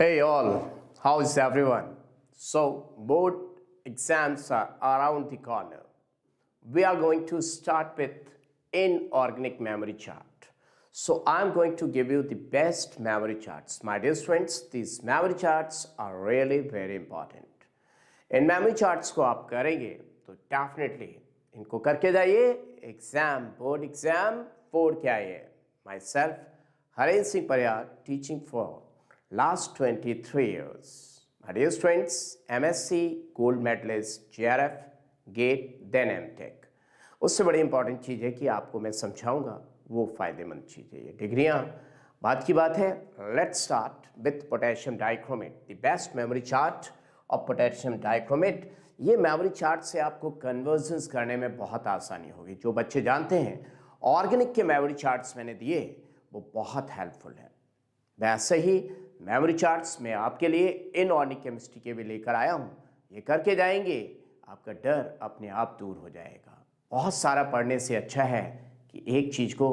Hey all, how's everyone? So, board exams are around the corner. We are going to start with inorganic memory chart. So, I'm going to give you the best memory charts. My dear friends, these memory charts are really very important. In memory charts को आप करेंगे तो definitely इनको करके जाइए exam board exam फोड़ के आइए my self Harendra Singh Pariyar teaching for last 23 years. My dear students, MSc gold medalist, JRF, GATE, then MTech. उससे बड़ी इंपॉर्टेंट चीज़ है कि आपको मैं समझाऊंगा वो फायदेमंद चीज़ है ये डिग्रियां बात की बात है. Let's start with potassium dichromate the best memory chart of potassium dichromate. ये मेमोरी चार्ट से आपको कन्वर्जन्स करने में बहुत आसानी होगी. जो बच्चे जानते हैं ऑर्गेनिक के मेमोरी चार्ट्स मैंने दिए वो बहुत हेल्पफुल है. वैसे ही मेमोरी चार्ट्स में आपके लिए इनऑर्गेनिक केमिस्ट्री के भी लेकर आया हूँ. ये करके जाएंगे आपका डर अपने आप दूर हो जाएगा. बहुत सारा पढ़ने से अच्छा है कि एक चीज़ को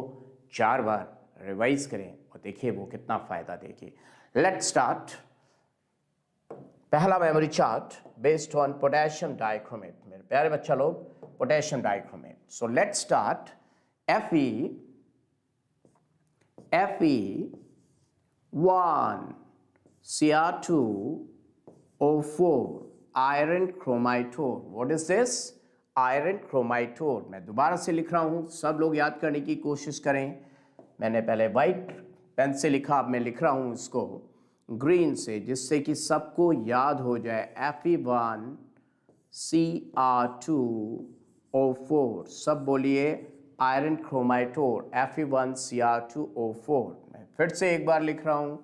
4 बार रिवाइज करें और देखिए वो कितना फ़ायदा देगी. Let's start. पहला memory chart based on potassium dichromate. मेरे प्यारे बच्चा लोग potassium dichromate. So let's start. Fe 1 Cr2O4 iron chromatore. What is this? Iron chromatore. मैं दोबारा से लिख रहा हूँ, सब लोग याद करने की कोशिश करें. मैंने पहले वाइट पेन से लिखा, अब मैं लिख रहा हूँ इसको ग्रीन से, जिससे कि सबको याद हो जाए. Fe1 Cr2O4. सब बोलिए आयरन क्रोमाटोर Fe1 Cr2O4. मैं फिर से एक बार लिख रहा हूँ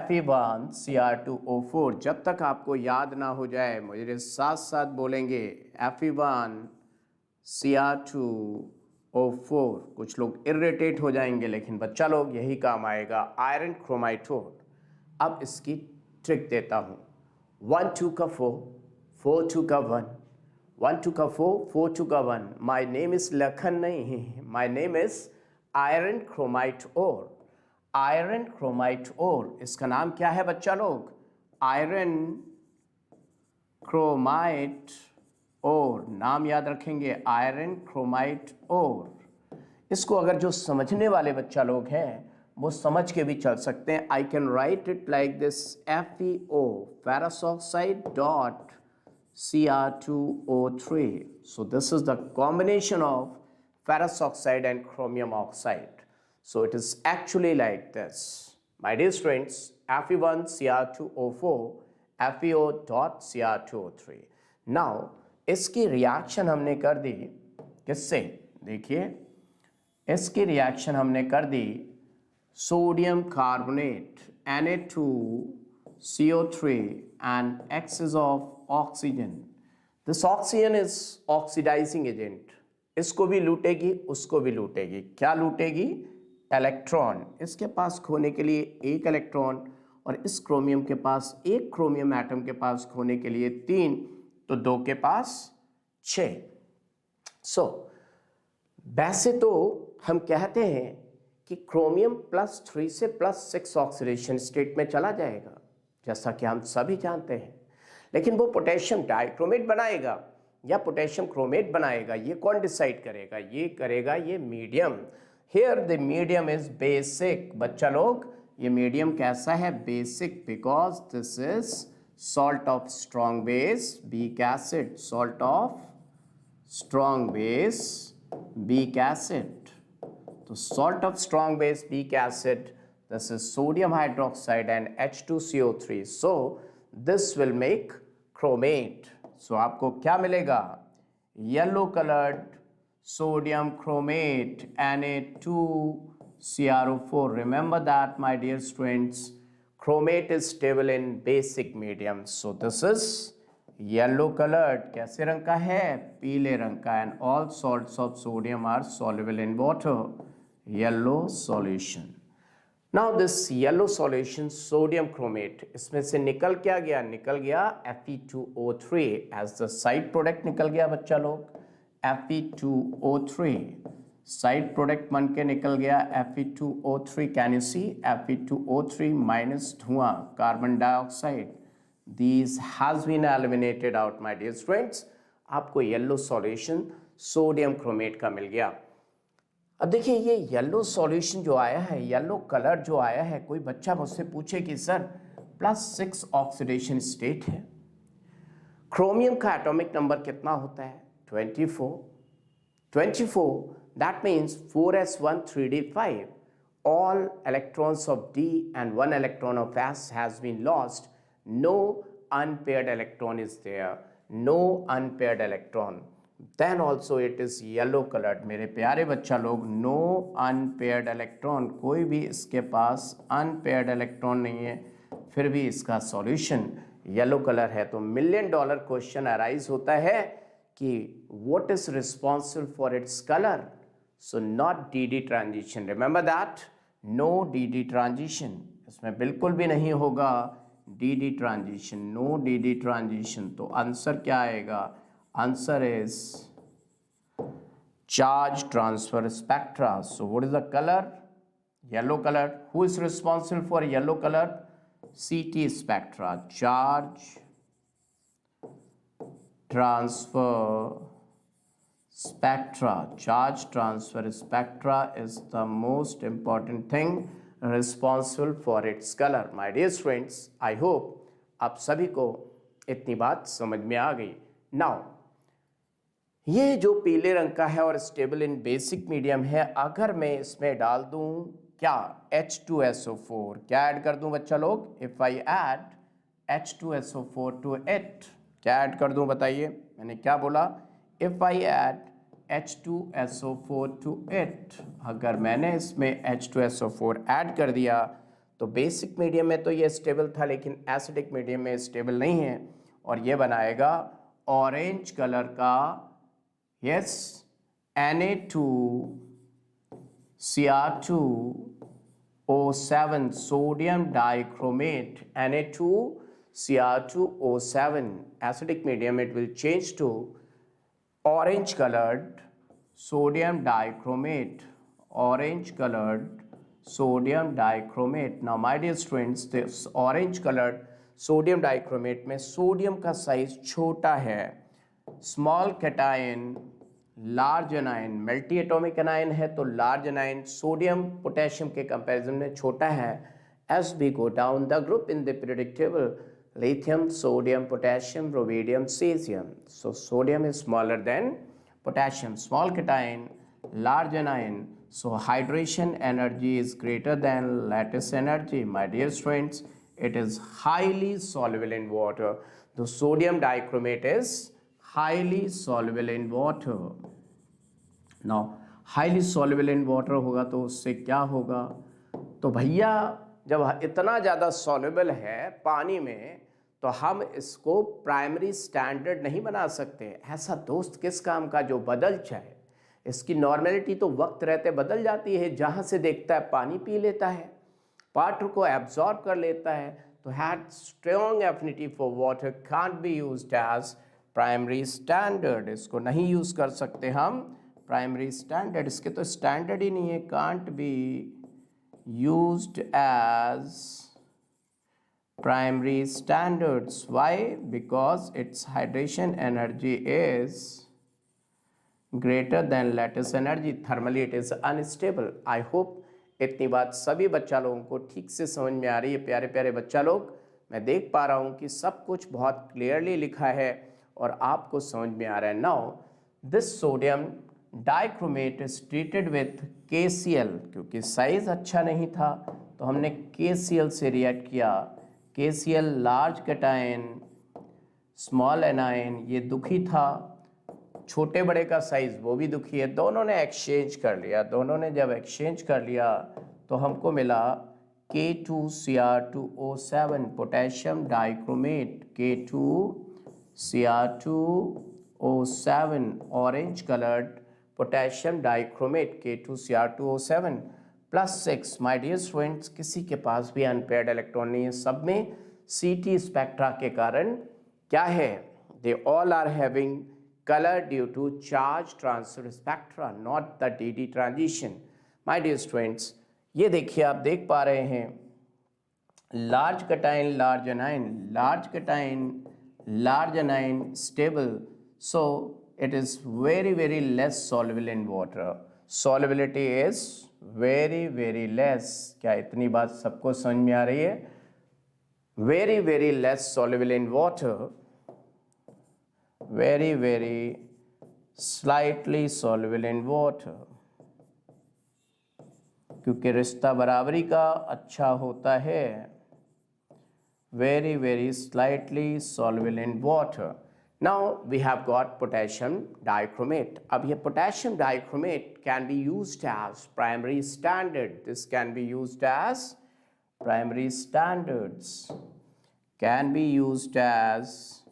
Fe1 Cr2O4. जब तक आपको याद ना हो जाए मुझे साथ साथ बोलेंगे Fe1 Cr2O4. कुछ लोग इरिटेट हो जाएंगे लेकिन बच्चा लोग यही काम आएगा आयरन क्रोमाटोर. अब इसकी ट्रिक देता हूँ. 1 2 का 4 4 2 का 1 1 2 का 4 4 2 का 1. माई नेम इज लखन नहीं, my name is iron chromite. Iron chromite इसका नाम क्या है बच्चा लोग? Iron chromite. नाम याद रखेंगे आयरन क्रोमाटोर. इसको अगर जो समझने वाले बच्चा लोग हैं वो समझ के भी चल सकते हैं. I can write it like this FeO ferrous oxide dot Cr2O3. So this is the combination of ferrous oxide and chromium oxide. So it is actually like this. My dear students, Fe1 Cr2O4 FeO dot Cr2O3. Now इसकी reaction हमने कर दी किससे? देखिए इसकी reaction हमने कर दी sodium carbonate Na2CO3 and excess of oxygen. This oxygen is oxidizing agent. इसको भी लूटेगी उसको भी लूटेगी. क्या लूटेगी? इलेक्ट्रॉन. इसके पास खोने के लिए एक इलेक्ट्रॉन और इस क्रोमियम के पास एक क्रोमियम एटम के पास खोने के लिए 3, तो 2 के पास 6. सो वैसे तो हम कहते हैं कि क्रोमियम +3 से +6 ऑक्सीडेशन स्टेट में चला जाएगा, जैसा कि हम सभी जानते हैं. लेकिन वो पोटेशियम डाइक्रोमेट बनाएगा या पोटेशियम क्रोमेट बनाएगा, ये कौन डिसाइड करेगा? ये करेगा ये medium. Here the medium is basic. बच्चा लोग ये मीडियम कैसा है? Basic. Because this is salt of strong base weak acid. Salt of strong base weak acid. तो salt of strong base weak acid, this is sodium hydroxide and H2CO3. So this will make chromate. So आपको क्या मिलेगा? Yellow colored sodium chromate Na2CrO4. Remember that my dear students, chromate is stable in basic medium. So this is yellow colored. कैसे रंग का है? पीले रंग का. And all salts of sodium are soluble in water. Yellow solution. Now this yellow solution sodium chromate, इसमें से निकल क्या गया? निकल गया Fe2O3 as the side product निकल गया बच्चा लोग. Fe2O3 साइड प्रोडक्ट बन के निकल गया Fe2O3, can you see, Fe2O3 minus धुआं carbon dioxide, these has been eliminated out my dear students। आपको येलो सॉल्यूशन सोडियम क्रोमेट का मिल गया। अब देखिए ये येलो सॉल्यूशन जो आया है, येलो कलर जो आया है, कोई बच्चा मुझसे पूछे कि सर +6 ऑक्सीडेशन स्टेट है, क्रोमियम का एटॉमिक नंबर कितना होता है? 24, that means 4s1 3d5, all electrons of D and 1 electron of S has been lost, no unpaired electron is there, no unpaired electron, then also it is yellow colored। मेरे प्यारे बच्चा लोग, no unpaired electron, कोई भी इसके पास unpaired electron नहीं है, फिर भी इसका सॉल्यूशन येलो कलर है। तो $1 million क्वेश्चन अराइज होता है कि what is responsible for its color? So not DD transition, remember that, no DD transition, इसमें बिल्कुल भी नहीं होगा DD transition, no DD transition। तो आंसर क्या आएगा? Answer is charge transfer spectra। So what is the color? Yellow color। Who is responsible for yellow color? CT spectra, charge transfer spectra, charge transfer spectra is the most important thing responsible for its color। My dear students, I hope आप सभी को इतनी बात समझ में आ गई। Now ये जो पीले रंग का है और स्टेबल इन बेसिक मीडियम है, अगर मैं इसमें डाल दूं क्या? H2SO4, क्या ऐड कर दूं बच्चा लोग? If I add H2SO4 to it, क्या ऐड कर दूं बताइए? मैंने क्या बोला? If I add H2SO4 to it, अगर मैंने इसमें H2SO4 ऐड कर दिया तो बेसिक मीडियम में तो ये स्टेबल था, लेकिन एसिडिक मीडियम में स्टेबल नहीं है, और ये बनाएगा ऑरेंज कलर का, yes, Na2Cr2O7 sodium dichromate, Na2Cr2O7 acidic medium, it will change to orange colored sodium dichromate, orange colored sodium dichromate। Now my dear students, this orange colored sodium dichromate में sodium का size छोटा है, small cation large anion, multi atomic anion है तो large anion sodium potassium के comparison में छोटा है। As we go down the group in the periodic table, lithium, sodium, potassium, rubidium, cesium, so sodium is smaller than potassium, small cation, large anion, so hydration energy is greater than lattice energy। My dear students, it is highly soluble in water, the sodium dichromate is highly soluble in water। Now highly soluble in water होगा तो उससे क्या होगा? तो भैया जब इतना ज़्यादा soluble है पानी में तो हम इसको प्राइमरी स्टैंडर्ड नहीं बना सकते। ऐसा दोस्त किस काम का जो बदल जाए? इसकी नॉर्मेलिटी तो वक्त रहते बदल जाती है, जहाँ से देखता है पानी पी लेता है, वाटर को एब्जॉर्ब कर लेता है, तो had strong affinity for water can't be used as primary standard, इसको नहीं यूज़ कर सकते हम प्राइमरी स्टैंडर्ड, इसके तो स्टैंडर्ड ही नहीं है, can't be used as primary standards। Why? Because its hydration energy is greater than lattice energy, thermally it is unstable। I hope इतनी बात सभी बच्चा लोगों को ठीक से समझ में आ रही है। प्यारे प्यारे बच्चा लोग, मैं देख पा रहा हूँ कि सब कुछ बहुत क्लियरली लिखा है और आपको समझ में आ रहा है। Now this sodium dichromate is treated with KCl, क्योंकि साइज अच्छा नहीं था तो हमने KCl से रिएक्ट किया। KCl large cation small anion, ये दुखी था, छोटे बड़े का साइज वो भी दुखी है, दोनों ने एक्सचेंज कर लिया। दोनों ने जब एक्सचेंज कर लिया तो हमको मिला K2Cr2O7 potassium dichromate, K2Cr2O7 orange coloured potassium dichromate, K2Cr2O7 +6। My dear students, किसी के पास भी अनपेयर्ड इलेक्ट्रॉन नहीं है, सब में CT स्पेक्ट्रा के कारण क्या है? They all are having color due to charge transfer spectra, not the DD transition. My dear students, ये देखिए आप देख पा रहे हैं large cation, large anion, large cation, large anion stable, so it is very less soluble in water. Solubility is very less. क्या इतनी बात सबको समझ में आ रही है? Very less soluble in water, very slightly soluble in water, क्योंकि रिश्ता बराबरी का अच्छा होता है. Very slightly soluble in water. Now we have got potassium dichromate. अब ये potassium dichromate can be used as primary standard. This can be used as primary standards. Can be used as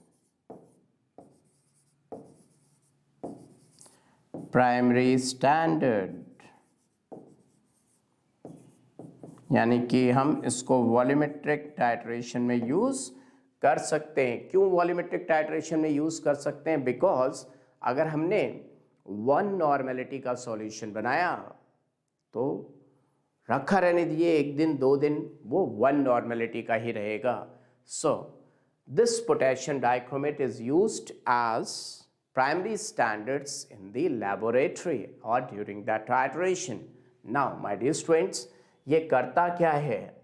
primary standard. यानी कि हम इसको volumetric titration में use कर सकते हैं. क्यों वॉल्यूमेट्रिक टाइट्रेशन में यूज़ कर सकते हैं? बिकॉज अगर हमने 1 नॉर्मेलिटी का सॉल्यूशन बनाया तो रखा रहने दिए 1 दिन 2 दिन, वो 1 नॉर्मेलिटी का ही रहेगा. So this potassium dichromate is used as primary standards in the laboratory और during the titration. Now my dear students, ये करता क्या है?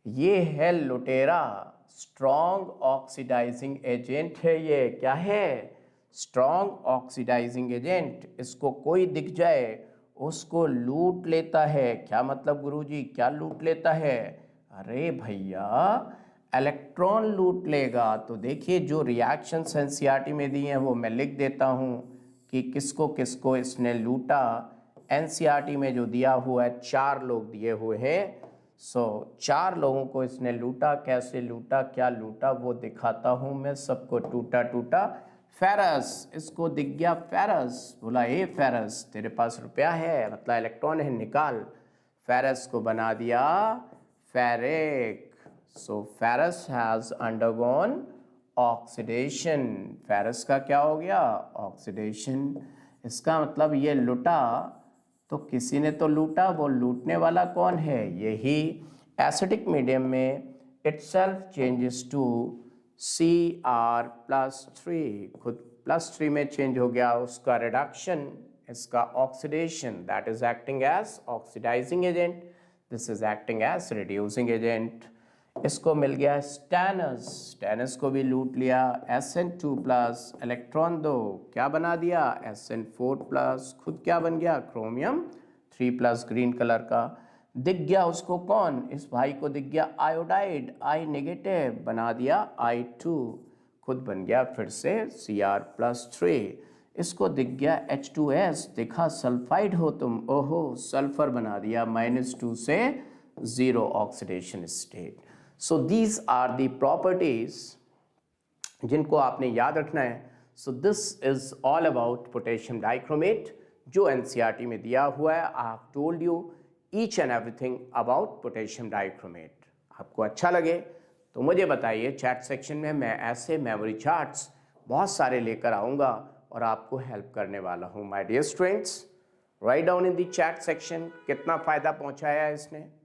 ये है लुटेरा, स्ट्रॉन्ग ऑक्सीडाइजिंग एजेंट है. ये क्या है? Strong oxidising agent. इसको कोई दिख जाए उसको लूट लेता है. क्या मतलब गुरुजी, क्या लूट लेता है? अरे भैया, इलेक्ट्रॉन लूट लेगा. तो देखिए जो रिएक्शन एनसीईआरटी में दी हैं वो मैं लिख देता हूँ कि किसको किसको इसने लूटा. एनसीईआरटी में जो दिया हुआ है 4 लोग दिए हुए हैं. सो 4 लोगों को इसने लूटा. कैसे लूटा, क्या लूटा, वो दिखाता हूँ मैं सबको. टूटा फेरस, इसको दिख गया फेरस. बोला ए फेरस, तेरे पास रुपया है, मतलब इलेक्ट्रॉन है, निकाल. फेरस को बना दिया ferric. So ferrous has undergone oxidation. Ferrous का क्या हो गया? ऑक्सीडेशन. इसका मतलब ये लूटा तो किसी ने तो लूटा. वो लूटने वाला कौन है? यही एसिडिक मीडियम में इटसेल्फ चेंजेस टू Cr+3. खुद +3 में चेंज हो गया. उसका रिडक्शन, इसका oxidation, that is acting as oxidising agent. This is acting as reducing agent. इसको मिल गया स्टैनस. स्टैनस को भी लूट लिया. Sn2+, इलेक्ट्रॉन दो, क्या बना दिया? Sn4+. खुद क्या बन गया? क्रोमियम 3+, ग्रीन कलर का. दिख गया उसको कौन? इस भाई को दिख गया आयोडाइड, I नेगेटिव, बना दिया I2. खुद बन गया फिर से Cr+3. इसको दिख गया H2S, देखा सल्फाइड हो तुम, ओहो सल्फर बना दिया -2 से 0 oxidation state. So these are the properties जिनको आपने याद रखना है. So this is all about potassium dichromate जो एनसीईआरटी में दिया हुआ है. I have told you each and everything about potassium dichromate. आपको अच्छा लगे तो मुझे बताइए चैट सेक्शन में. मैं ऐसे मेमोरी चार्ट्स बहुत सारे लेकर आऊँगा और आपको हेल्प करने वाला हूँ. My dear students, write down in the chat section कितना फ़ायदा पहुँचाया है इसने.